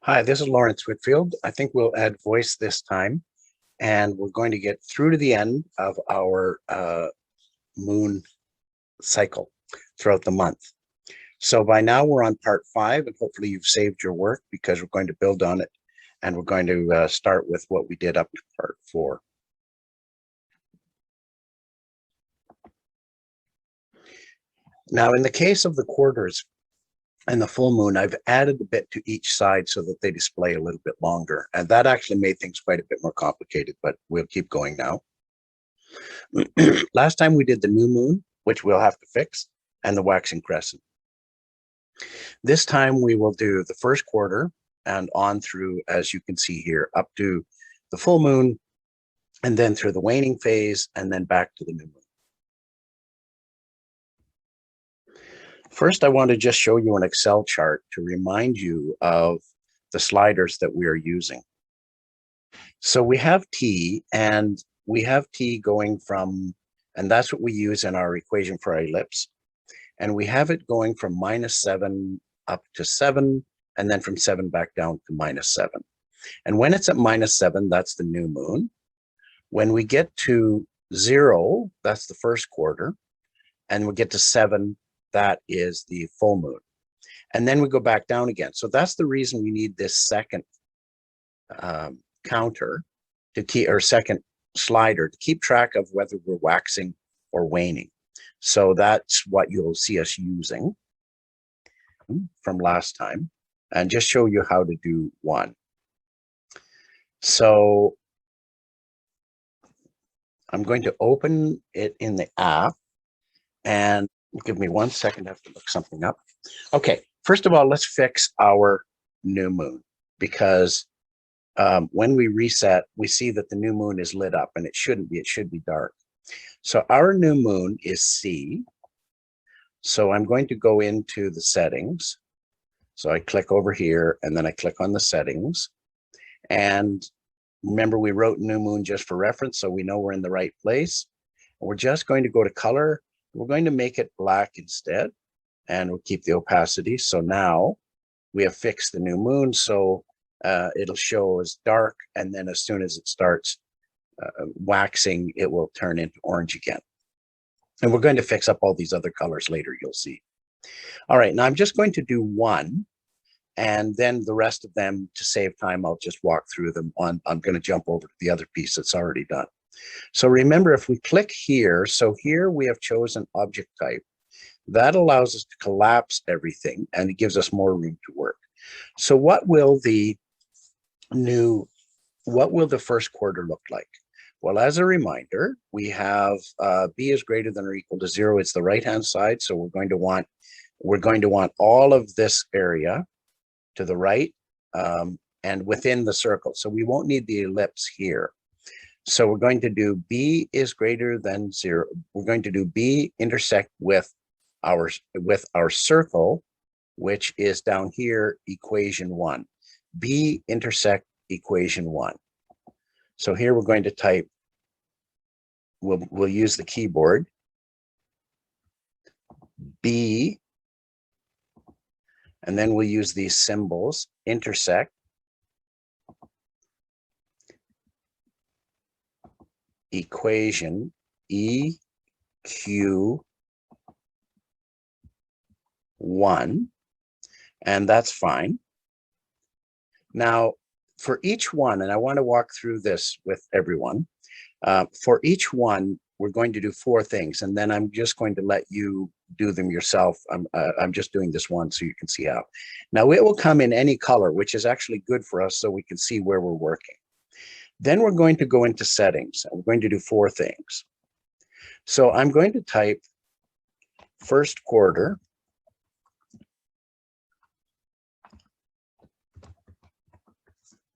Hi, this is Lawrence Whitfield. I think we'll add voice this time, and we're going to get through to the end of our moon cycle throughout the month. So by now we're on part 5, and hopefully you've saved your work because we're going to build on it, and we're going to start with what we did up to part 4. Now, in the case of the quarters and the full moon, I've added a bit to each side so that they display a little bit longer. And that actually made things quite a bit more complicated, but we'll keep going now. Last time we did the new moon, which we'll have to fix, and the waxing crescent. This time we will do the first quarter and on through, as you can see here, up to the full moon, and then through the waning phase, and then back to the new moon. First, I want to just show you an Excel chart to remind you of the sliders that we are using. So we have T, and we have T going from, and that's what we use in our equation for our ellipse. And we have it going from -7 up to 7, and then from 7 back down to -7. And when it's at -7, that's the new moon. When we get to 0, that's the first quarter. And we get to 7, that is the full moon. And then we go back down again. So that's the reason we need this second counter to keep, or second slider to keep track of whether we're waxing or waning. So that's what you'll see us using from last time, and just show you how to do one. So I'm going to open it in the app, and give me 1 second, I have to look something up. Okay, first of all, let's fix our new moon, because when we reset, we see that the new moon is lit up, and it shouldn't be, it should be dark. So our new moon is C. So I'm going to go into the settings. So I click over here, and then I click on the settings. And remember, we wrote new moon just for reference, so we know we're in the right place. And we're just going to go to color. We're going to make it black instead, and we'll keep the opacity. So now we have fixed the new moon, so it'll show as dark, and then as soon as it starts waxing, it will turn into orange again. And we're going to fix up all these other colors later, you'll see. All right, now I'm just going to do one, and then the rest of them, to save time, I'll just walk through them. I'm going to jump over to the other piece that's already done. So remember, if we click here, so here we have chosen object type. That allows us to collapse everything, and it gives us more room to work. So what will the first quarter look like? Well, as a reminder, we have b is greater than or equal to 0. It's the right-hand side, so we're going to want all of this area to the right and within the circle. So we won't need the ellipse here. So we're going to do b is greater than 0. We're going to do b intersect with our circle, which is down here, equation 1. B intersect equation 1. So here we're going to type, we'll use the keyboard, B, and then we'll use these symbols, intersect, equation, EQ1, and that's fine. Now, for each one, and I want to walk through this with everyone, for each one, we're going to do 4 things, and then I'm just going to let you do them yourself. I'm just doing this one so you can see how. Now, it will come in any color, which is actually good for us so we can see where we're working. Then we're going to go into settings, and we're going to do 4 things. So I'm going to type first quarter,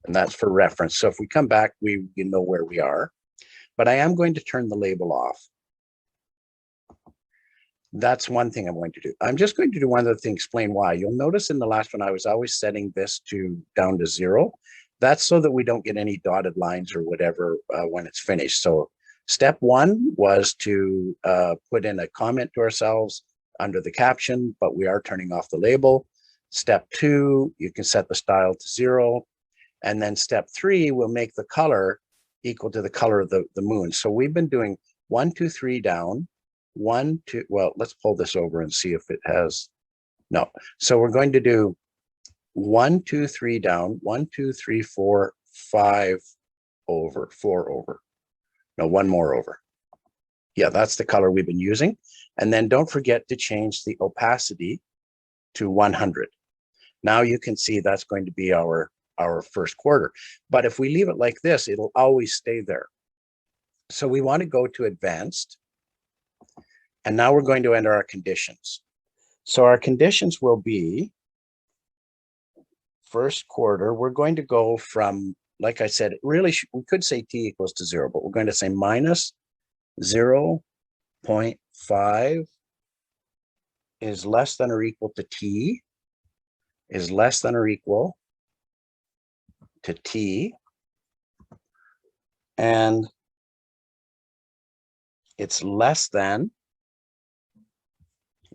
and that's for reference. So if we come back, you know where we are. But I am going to turn the label off. That's one thing I'm going to do. I'm just going to do one other thing, explain why. You'll notice in the last one, I was always setting this down to 0. That's so that we don't get any dotted lines or whatever when it's finished. So step 1 was to put in a comment to ourselves under the caption, but we are turning off the label. Step 2, you can set the style to 0. And then step 3 will make the color equal to the color of the moon. So we've been doing 1, 2, 3 down, 1, 2, well, let's pull this over and see if it has, no. So we're going to do 1, 2, 3 down, 1, 2, 3, 4, 5 over, 4 over. No, one more over. Yeah, that's the color we've been using. And then don't forget to change the opacity to 100. Now you can see that's going to be our first quarter. But if we leave it like this, it'll always stay there. So we want to go to advanced. And now we're going to enter our conditions. So our conditions will be first quarter. We're going to go from, like I said, really, we could say t equals to 0, but we're going to say minus 0.5 is less than or equal to t, is less than or equal to t, and it's less than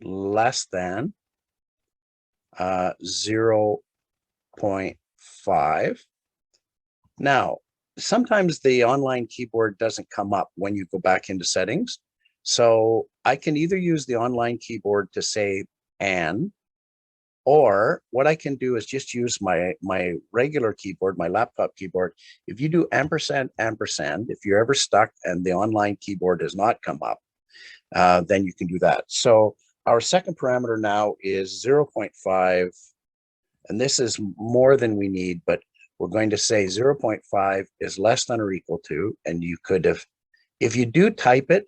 0.5. Now, sometimes the online keyboard doesn't come up when you go back into settings. So I can either use the online keyboard to say "and," or what I can do is just use my regular keyboard, my laptop keyboard. If you do ampersand, ampersand, if you're ever stuck and the online keyboard does not come up, then you can do that. So our second parameter now is 0.5, and this is more than we need, but we're going to say 0.5 is less than or equal to, and you could have, if you do type it,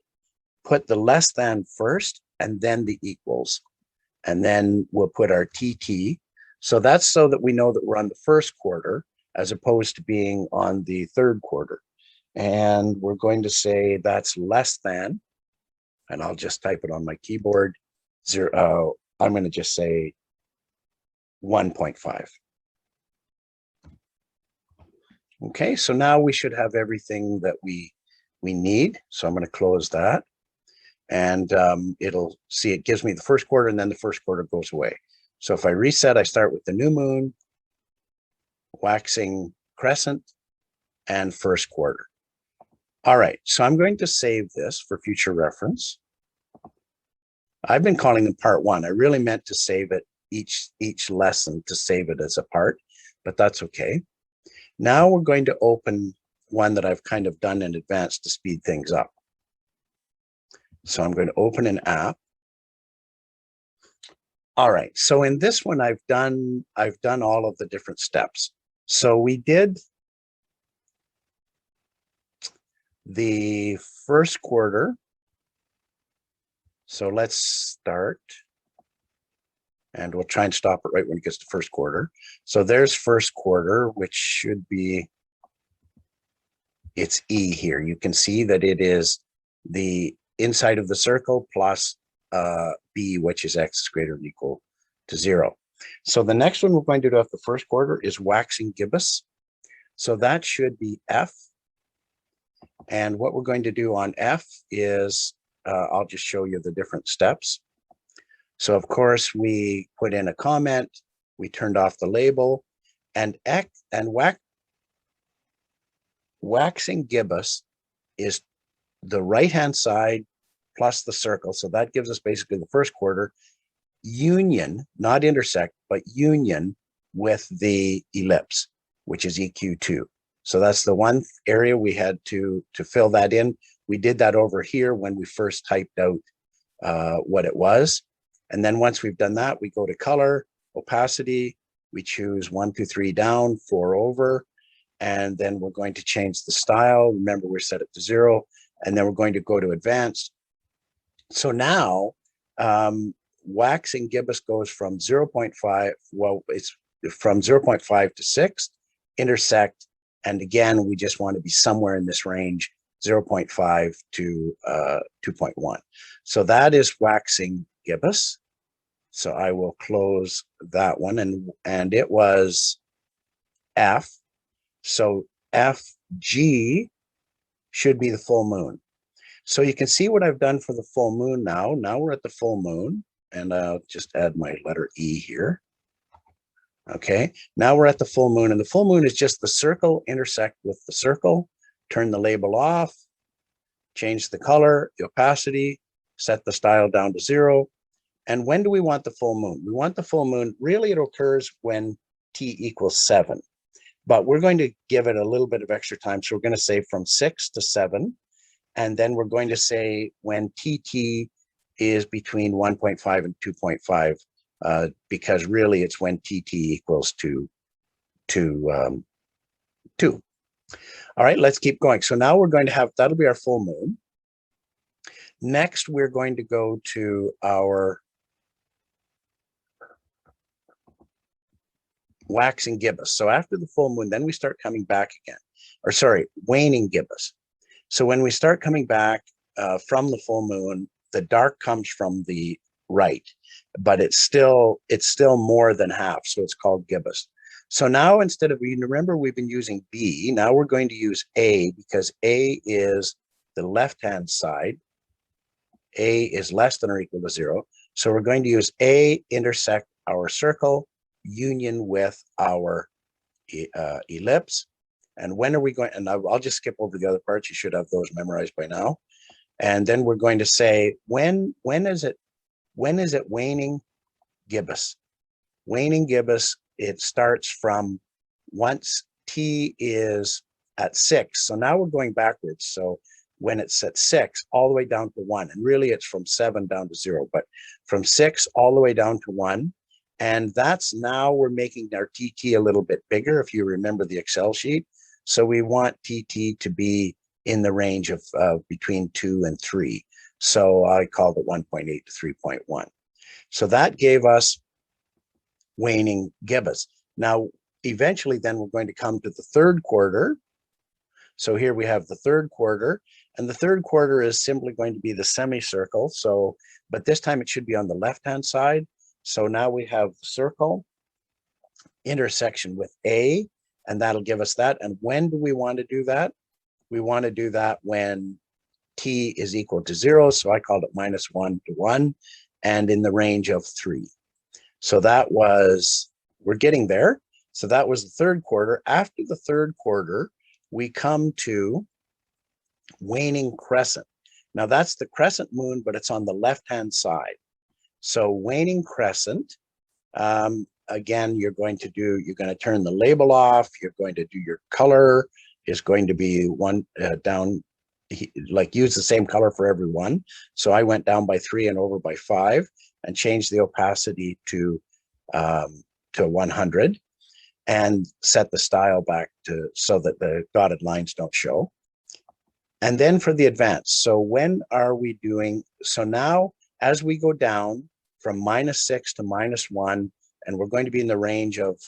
put the less than first and then the equals, and then we'll put our TT. So that's so that we know that we're on the first quarter as opposed to being on the third quarter. And we're going to say that's less than, and I'll just type it on my keyboard, I'm going to just say 1.5. Okay, so now we should have everything that we need. So I'm going to close that. And it'll see, it gives me the first quarter, and then the first quarter goes away. So if I reset, I start with the new moon, waxing crescent, and first quarter. All right, so I'm going to save this for future reference. I've been calling them part 1. I really meant to save it each lesson, to save it as a part, but that's okay. Now we're going to open one that I've kind of done in advance to speed things up. So I'm going to open an app. All right, so in this one, I've done all of the different steps. So we did the first quarter. So let's start, and we'll try and stop it right when it gets to first quarter. So there's first quarter, which should be, it's E here. You can see that it is the inside of the circle plus B, which is x is greater than or equal to 0. So the next one we're going to do after the first quarter is waxing gibbous. So that should be F. And what we're going to do on F is, I'll just show you the different steps. So of course we put in a comment, we turned off the label, and waxing gibbous is the right-hand side plus the circle. So that gives us basically the first quarter, union, not intersect, but union with the ellipse, which is EQ2. So that's the one area we had to fill that in. We did that over here when we first typed out what it was. And then once we've done that, we go to color, opacity, we choose 1, 2, 3 down, 4 over, and then we're going to change the style. Remember, we set it to 0, and then we're going to go to advanced. So now waxing gibbous goes from 0.5, well, it's from 0.5 to 6, intersect, and again, we just want to be somewhere in this range, 0.5 to 2.1. So that is waxing gibbous. So I will close that one, and it was F. So FG should be the full moon. So you can see what I've done for the full moon now. Now we're at the full moon, and I'll just add my letter E here. Okay, now we're at the full moon, and the full moon is just the circle intersect with the circle. Turn the label off, change the color, the opacity, set the style down to 0. And when do we want the full moon? We want the full moon, really it occurs when t equals 7. But we're going to give it a little bit of extra time. So we're going to say from 6 to 7. And then we're going to say when TT is between 1.5 and 2.5, because really it's when TT equals to 2. All right, let's keep going. So now we're going to have, that'll be our full moon. Next, we're going to go to our waxing gibbous. So after the full moon, then we start coming back again, or sorry, waning gibbous. So when we start coming back from the full moon, the dark comes from the right, but it's still more than half. So it's called gibbous. So now instead of, you remember we've been using B, now we're going to use A, because A is the left-hand side. A is less than or equal to 0. So we're going to use A intersect our circle, union with our ellipse. And when are we going, and I'll just skip over the other parts, you should have those memorized by now. And then we're going to say, when is it waning gibbous? Waning gibbous, it starts from once t is at 6. So now we're going backwards. So when it's at 6, all the way down to 1. And really it's from 7 down to 0, but from 6 all the way down to 1. And that's now we're making our TT a little bit bigger, if you remember the Excel sheet. So we want TT to be in the range of between 2 and 3. So I called it 1.8 to 3.1. So that gave us waning gibbous. Now, eventually then we're going to come to the third quarter. So here we have the third quarter, and the third quarter is simply going to be the semicircle. So, but this time it should be on the left-hand side. So now we have the circle intersection with A, and that'll give us that. And when do we want to do that? We want to do that when t is equal to 0. So I called it -1 to 1, and in the range of 3. So that was, we're getting there. So that was the third quarter. After the third quarter, we come to waning crescent. Now that's the crescent moon, but it's on the left-hand side. So waning crescent, again, you're going to turn the label off. You're going to do your color is going to be one down, like use the same color for every one. So I went down by 3 and over by 5 and changed the opacity to 100 and set the style back to so that the dotted lines don't show. And then for the advance, so when are we doing, so now as we go down from -6 to -1, and we're going to be in the range of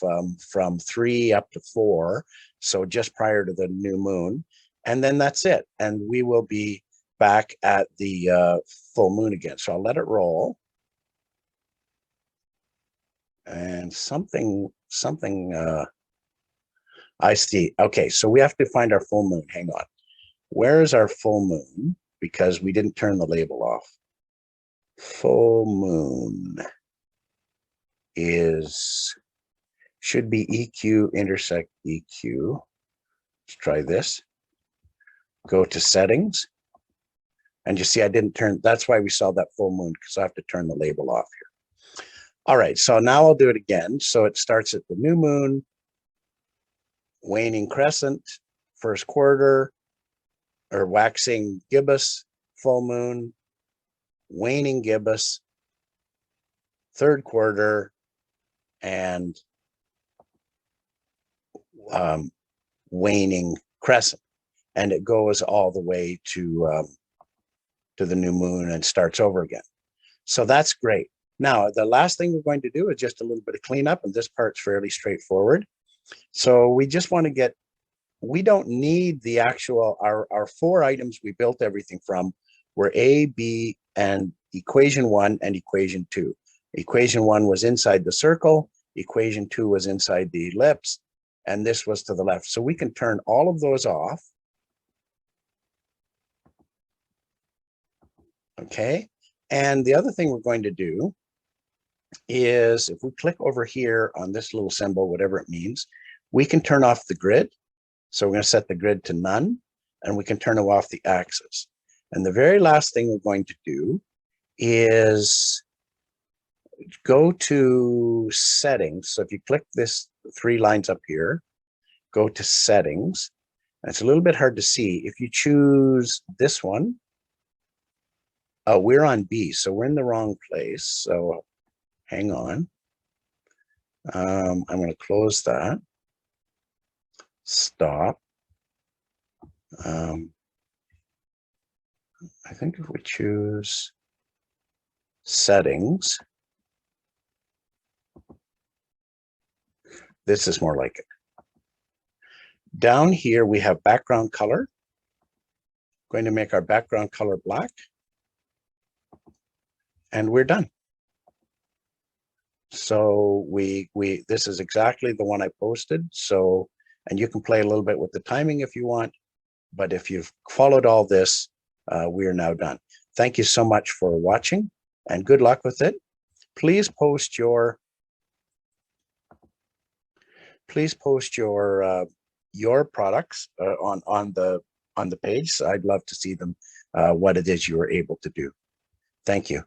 from 3 up to 4, so just prior to the new moon, and then that's it. And we will be back at the full moon again. So I'll let it roll. And something I see. Okay, so we have to find our full moon. Hang on. Where is our full moon? Because we didn't turn the label off. Full moon should be EQ intersect EQ. Let's try this. Go to settings. And you see, I didn't turn, that's why we saw that full moon, because I have to turn the label off here. All right, so now I'll do it again. So it starts at the new moon, waning crescent, first quarter, or waxing gibbous, full moon, waning gibbous, third quarter, and waning crescent. And it goes all the way to the new moon and starts over again. So that's great. Now, the last thing we're going to do is just a little bit of cleanup, and this part's fairly straightforward. So we just want to get, we don't need the actual, our 4 items we built everything from were A, B, and equation 1 and equation 2. Equation 1 was inside the circle, equation 2 was inside the ellipse, and this was to the left. So we can turn all of those off. Okay, and the other thing we're going to do is if we click over here on this little symbol, whatever it means, we can turn off the grid. So we're going to set the grid to none, and we can turn off the axis. And the very last thing we're going to do is go to settings. So if you click this 3 lines up here, go to settings. And it's a little bit hard to see. If you choose this one, oh, we're on B, so we're in the wrong place. So hang on. I'm going to close that. Stop. I think if we choose settings, this is more like it. Down here, we have background color. Going to make our background color black. And we're done. So this is exactly the one I posted. So, and you can play a little bit with the timing if you want, but if you've followed all this, we are now done. Thank you so much for watching and good luck with it. Please post your products on the page. So I'd love to see them, what it is you were able to do. Thank you.